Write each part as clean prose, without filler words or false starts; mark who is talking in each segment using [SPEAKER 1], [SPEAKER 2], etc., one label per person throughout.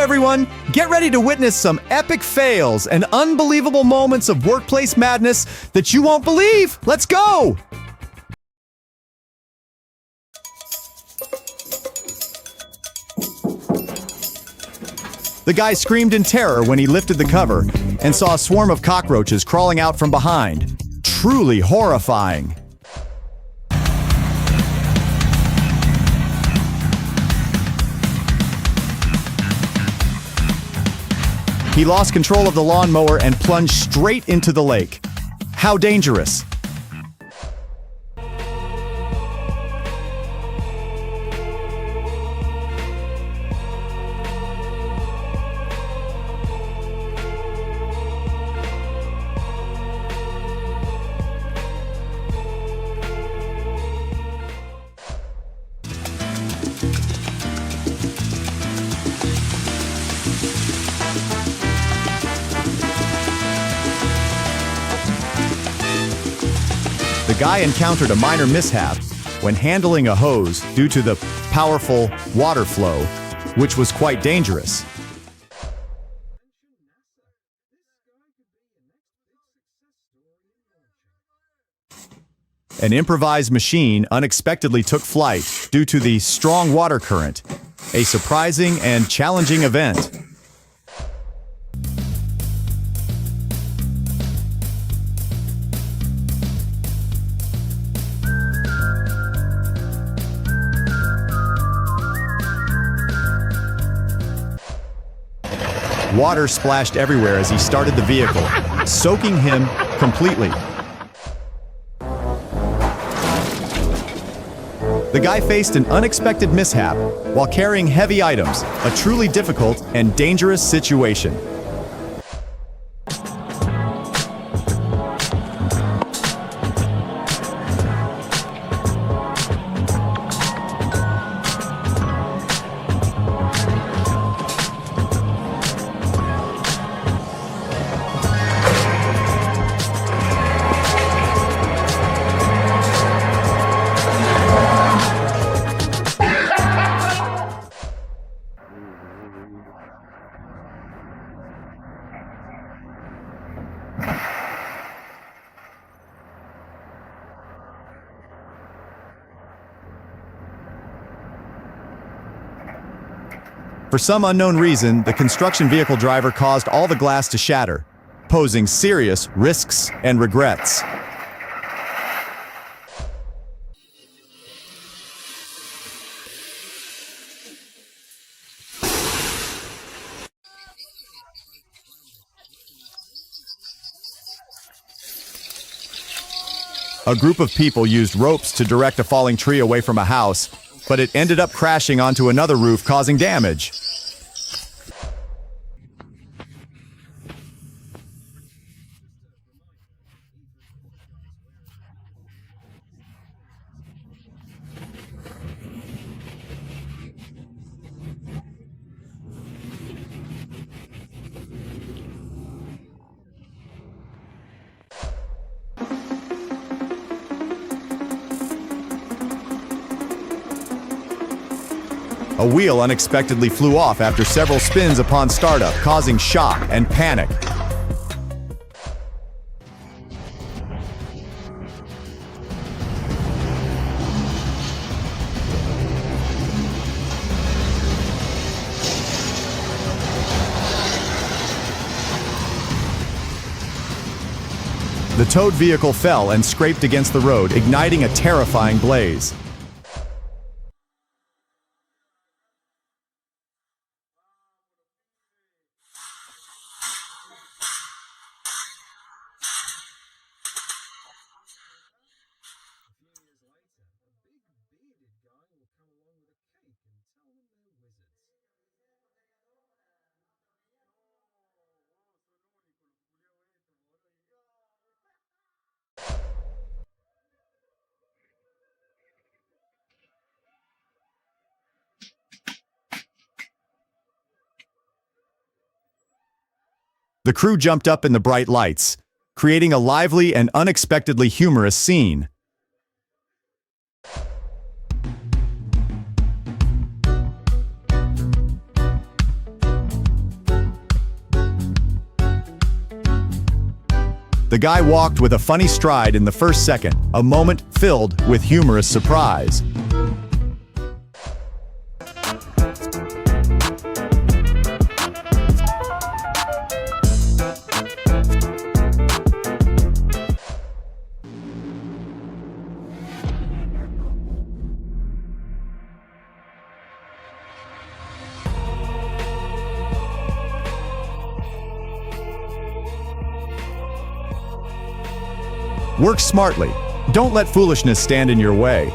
[SPEAKER 1] everyone! Get ready to witness some epic fails and unbelievable moments of workplace madness that you won't believe! Let's go! The guy screamed in terror when he lifted the cover and saw a swarm of cockroaches crawling out from behind. Truly horrifying. He lost control of the lawnmower and plunged straight into the lake. How dangerous! The guy encountered a minor mishap when handling a hose due to the powerful water flow, which was quite dangerous. An improvised machine unexpectedly took flight due to the strong water current, a surprising and challenging event. Water splashed everywhere as he started the vehicle, soaking him completely. The guy faced an unexpected mishap while carrying heavy items, a truly difficult and dangerous situation. For some unknown reason, the construction vehicle driver caused all the glass to shatter, posing serious risks and regrets. A group of people used ropes to direct a falling tree away from a house, but it ended up crashing onto another roof, causing damage. A wheel unexpectedly flew off after several spins upon startup, causing shock and panic. The towed vehicle fell and scraped against the road, igniting a terrifying blaze. The crew jumped up in the bright lights, creating a lively and unexpectedly humorous scene. The guy walked with a funny stride in the first second, a moment filled with humorous surprise. Work smartly. Don't let foolishness stand in your way.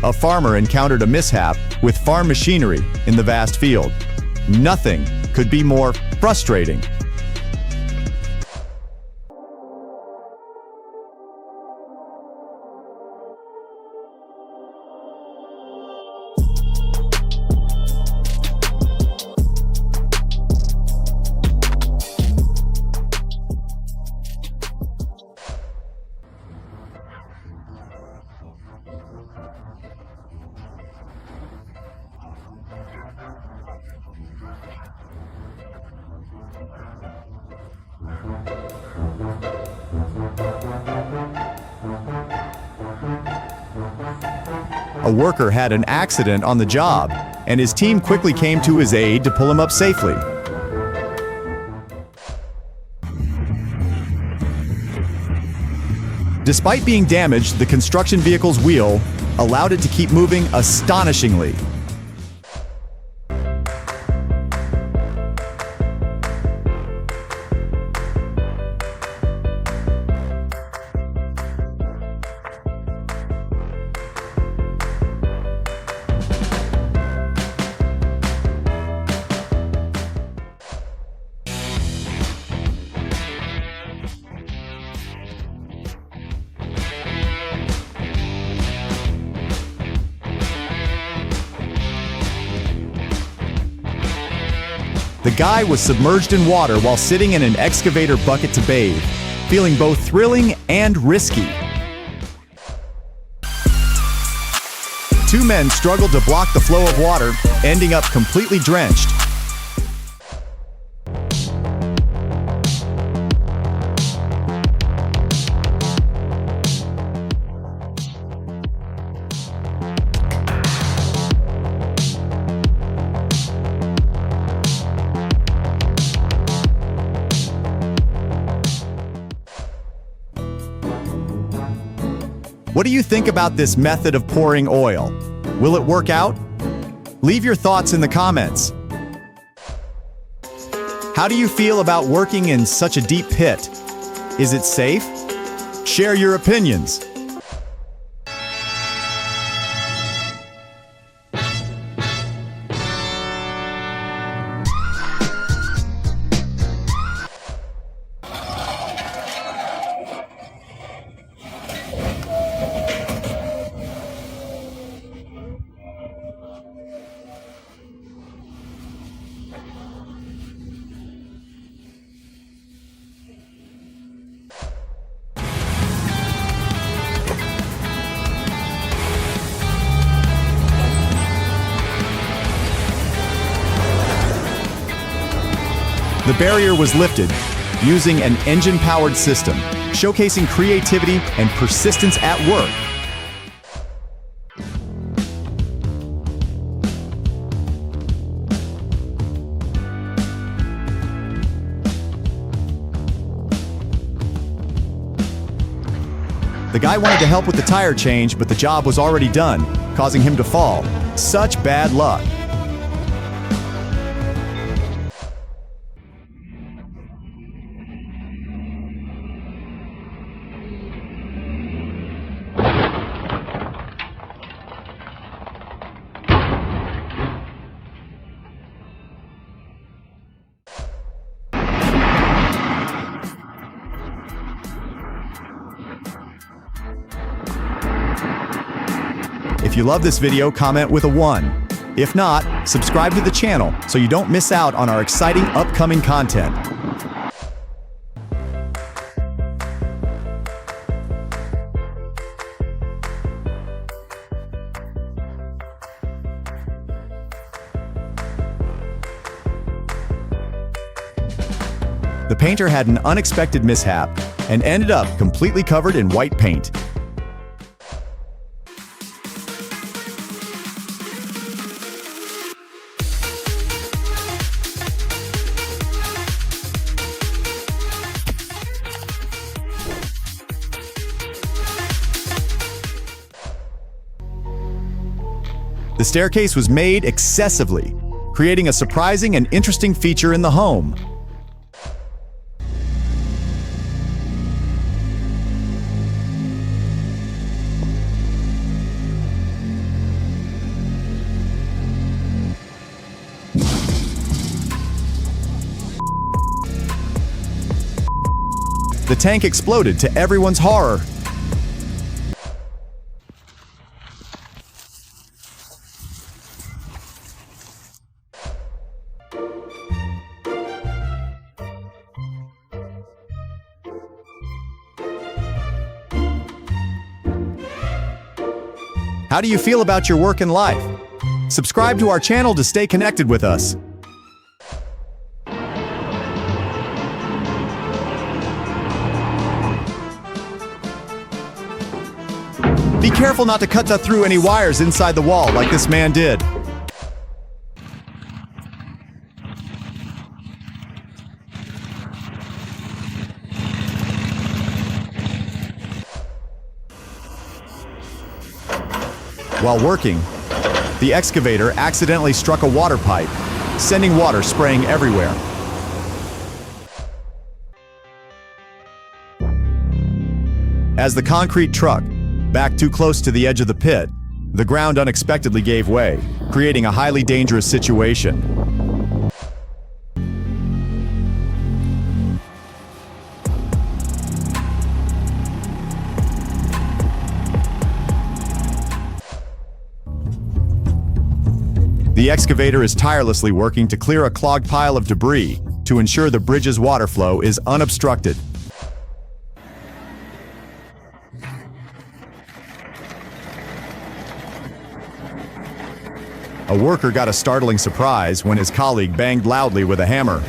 [SPEAKER 1] A farmer encountered a mishap with farm machinery in the vast field. Nothing could be more frustrating. A worker had an accident on the job, and his team quickly came to his aid to pull him up safely. Despite being damaged, the construction vehicle's wheel allowed it to keep moving astonishingly. The guy was submerged in water while sitting in an excavator bucket to bathe, feeling both thrilling and risky. Two men struggled to block the flow of water, ending up completely drenched. What do you think about this method of pouring oil? Will it work out? Leave your thoughts in the comments. How do you feel about working in such a deep pit? Is it safe? Share your opinions. The barrier was lifted using an engine-powered system, showcasing creativity and persistence at work. The guy wanted to help with the tire change, but the job was already done, causing him to fall. Such bad luck. If you love this video, comment with a 1. If not, subscribe to the channel so you don't miss out on our exciting upcoming content. The painter had an unexpected mishap and ended up completely covered in white paint. The staircase was made excessively, creating a surprising and interesting feature in the home. The tank exploded to everyone's horror. How do you feel about your work and life? Subscribe to our channel to stay connected with us. Be careful not to cut through any wires inside the wall like this man did. While working, the excavator accidentally struck a water pipe, sending water spraying everywhere. As the concrete truck backed too close to the edge of the pit, the ground unexpectedly gave way, creating a highly dangerous situation. The excavator is tirelessly working to clear a clogged pile of debris to ensure the bridge's water flow is unobstructed. A worker got a startling surprise when his colleague banged loudly with a hammer.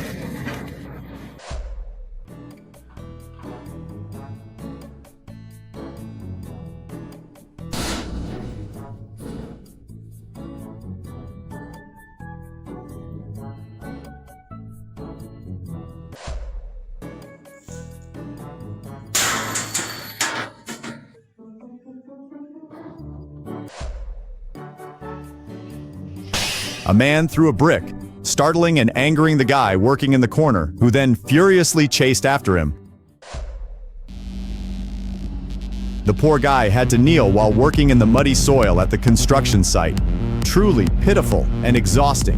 [SPEAKER 1] A man threw a brick, startling and angering the guy working in the corner, who then furiously chased after him. The poor guy had to kneel while working in the muddy soil at the construction site. Truly pitiful and exhausting.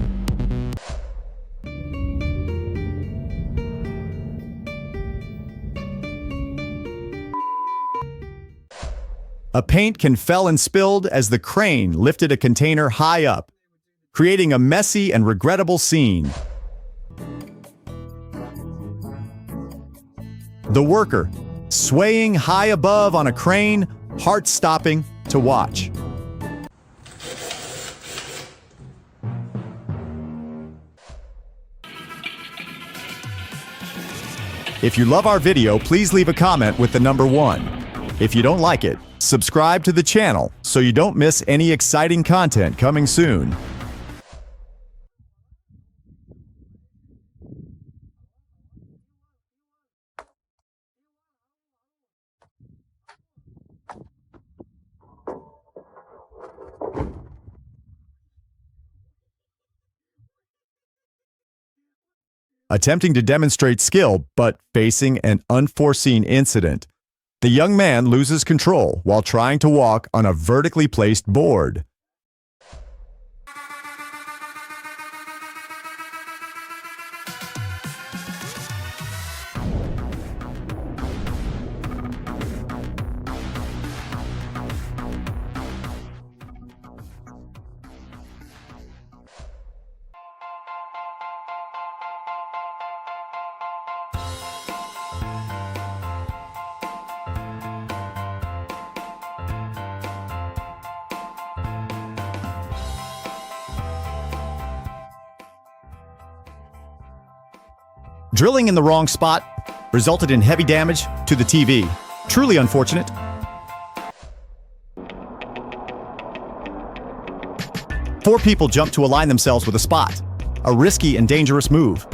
[SPEAKER 1] A paint can fell and spilled as the crane lifted a container high up, creating a messy and regrettable scene. The worker, swaying high above on a crane, heart-stopping to watch. If you love our video, please leave a comment with the number 1. If you don't like it, subscribe to the channel so you don't miss any exciting content coming soon. Attempting to demonstrate skill, but facing an unforeseen incident, the young man loses control while trying to walk on a vertically placed board. Drilling in the wrong spot resulted in heavy damage to the TV. Truly unfortunate. Four people jumped to align themselves with a spot. A risky and dangerous move.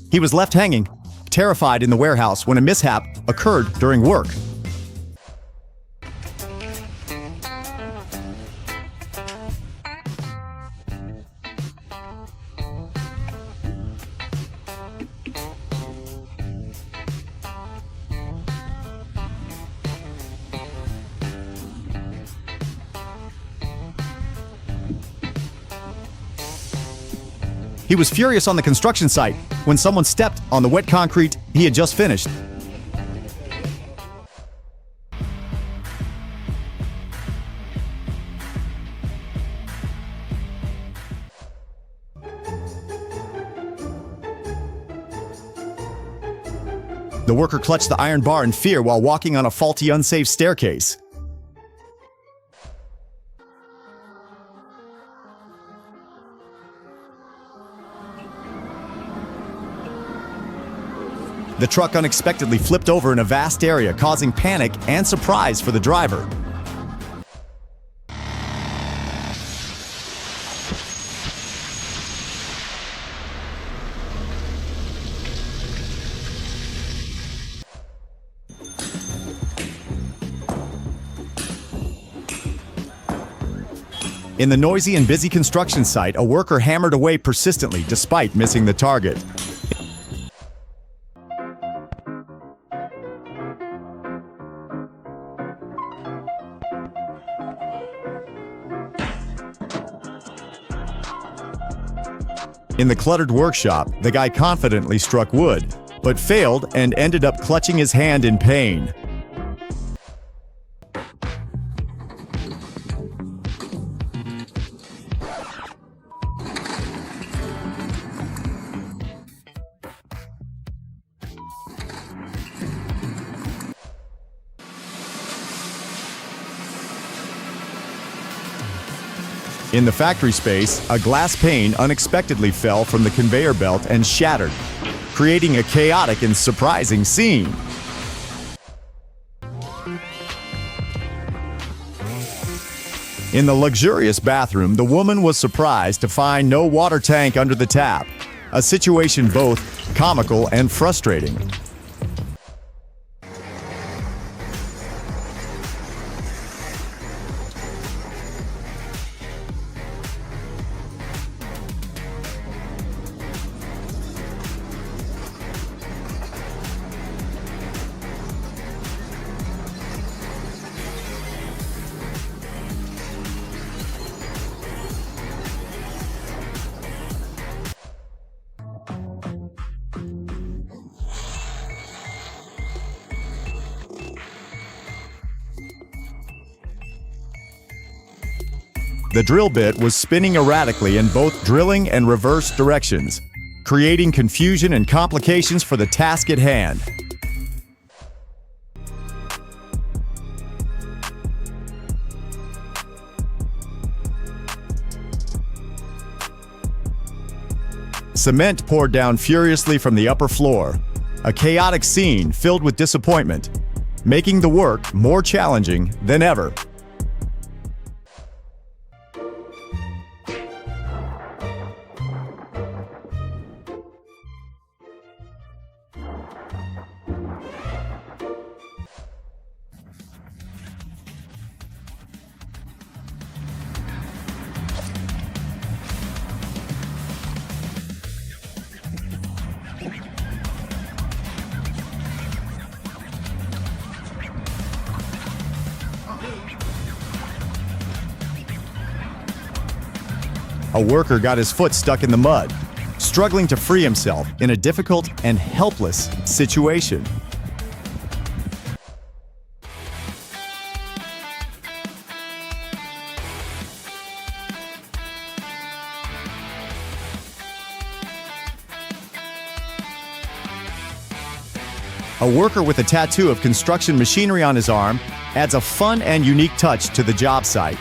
[SPEAKER 1] He was left hanging, terrified in the warehouse when a mishap occurred during work. He was furious on the construction site when someone stepped on the wet concrete he had just finished. The worker clutched the iron bar in fear while walking on a faulty, unsafe staircase. The truck unexpectedly flipped over in a vast area, causing panic and surprise for the driver. In the noisy and busy construction site, a worker hammered away persistently despite missing the target. In the cluttered workshop, the guy confidently struck wood, but failed and ended up clutching his hand in pain. In the factory space, a glass pane unexpectedly fell from the conveyor belt and shattered, creating a chaotic and surprising scene. In the luxurious bathroom, the woman was surprised to find no water tank under the tap, a situation both comical and frustrating. The drill bit was spinning erratically in both drilling and reverse directions, creating confusion and complications for the task at hand. Cement poured down furiously from the upper floor, a chaotic scene filled with disappointment, making the work more challenging than ever. A worker got his foot stuck in the mud, struggling to free himself in a difficult and helpless situation. A worker with a tattoo of construction machinery on his arm adds a fun and unique touch to the job site.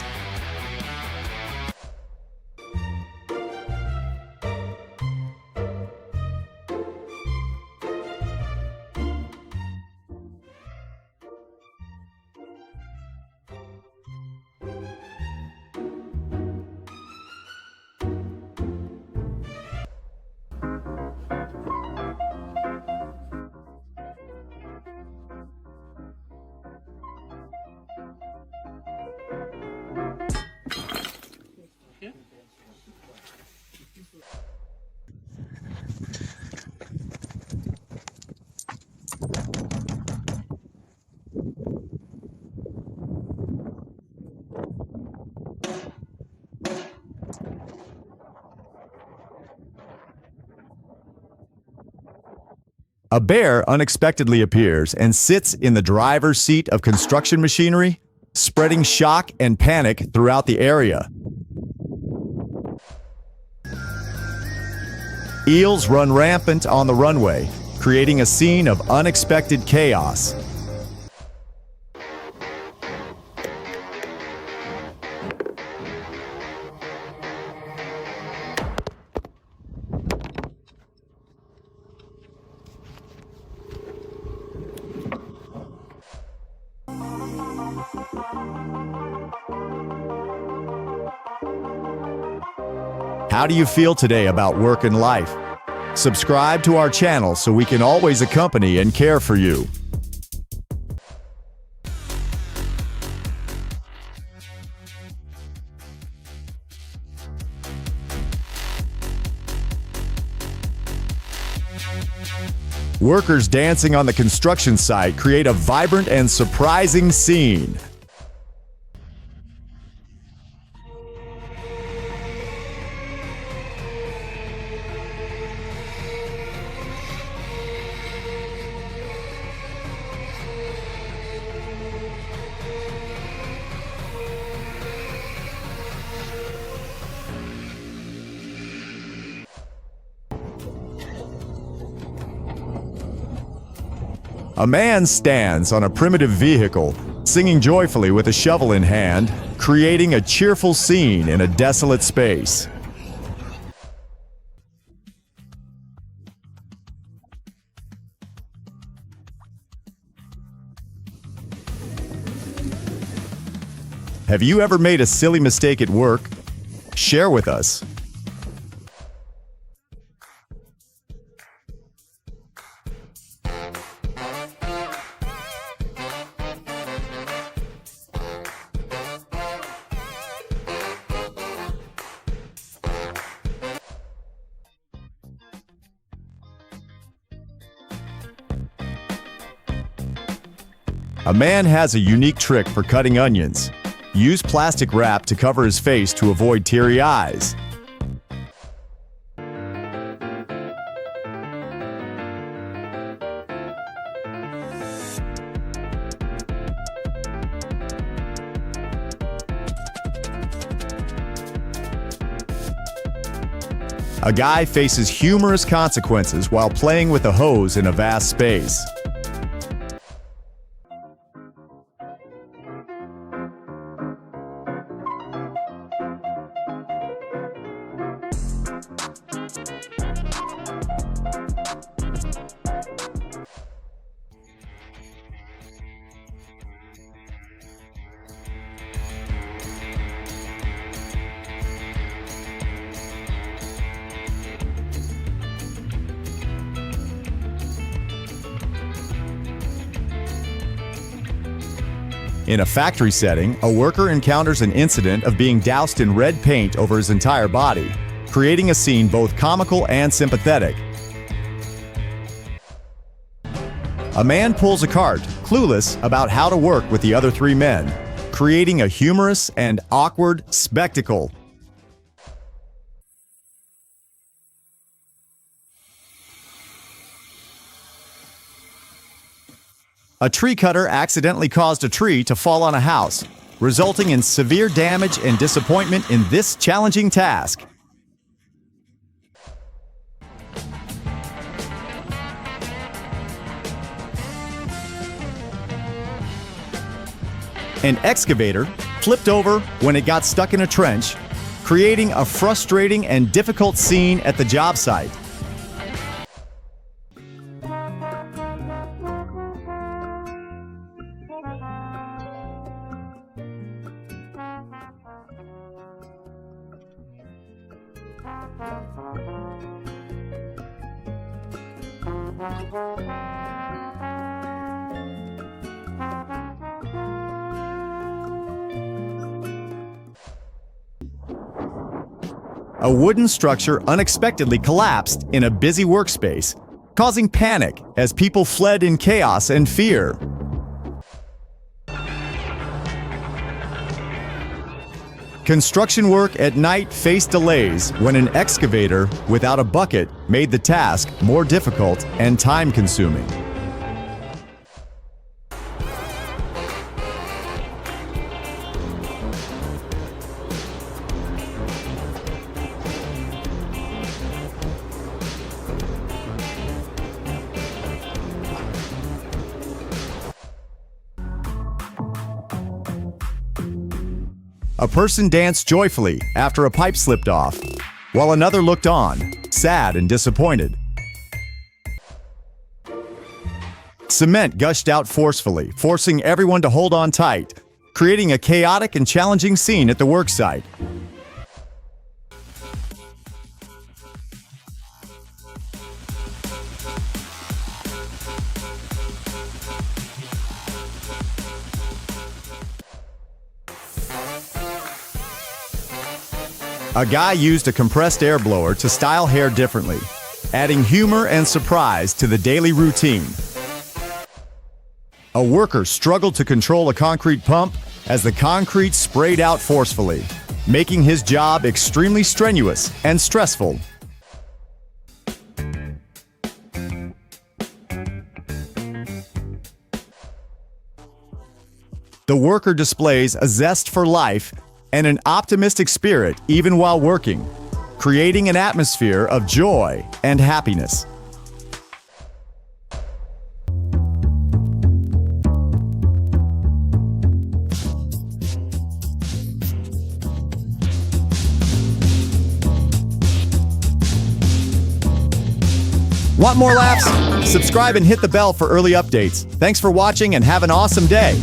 [SPEAKER 1] A bear unexpectedly appears and sits in the driver's seat of construction machinery, spreading shock and panic throughout the area. Eels run rampant on the runway, creating a scene of unexpected chaos. How do you feel today about work and life? Subscribe to our channel so we can always accompany and care for you. Workers dancing on the construction site create a vibrant and surprising scene. A man stands on a primitive vehicle, singing joyfully with a shovel in hand, creating a cheerful scene in a desolate space. Have you ever made a silly mistake at work? Share with us. A man has a unique trick for cutting onions. Use plastic wrap to cover his face to avoid teary eyes. A guy faces humorous consequences while playing with a hose in a vast space. In a factory setting, a worker encounters an incident of being doused in red paint over his entire body, creating a scene both comical and sympathetic. A man pulls a cart, clueless about how to work with the other three men, creating a humorous and awkward spectacle. A tree cutter accidentally caused a tree to fall on a house, resulting in severe damage and disappointment in this challenging task. An excavator flipped over when it got stuck in a trench, creating a frustrating and difficult scene at the job site. A wooden structure unexpectedly collapsed in a busy workspace, causing panic as people fled in chaos and fear. Construction work at night faced delays when an excavator without a bucket made the task more difficult and time-consuming. A person danced joyfully after a pipe slipped off, while another looked on, sad and disappointed. Cement gushed out forcefully, forcing everyone to hold on tight, creating a chaotic and challenging scene at the worksite. A guy used a compressed air blower to style hair differently, adding humor and surprise to the daily routine. A worker struggled to control a concrete pump as the concrete sprayed out forcefully, making his job extremely strenuous and stressful. The worker displays a zest for life and an optimistic spirit even while working, creating an atmosphere of joy and happiness. Want more laughs? Subscribe and hit the bell for early updates. Thanks for watching and have an awesome day.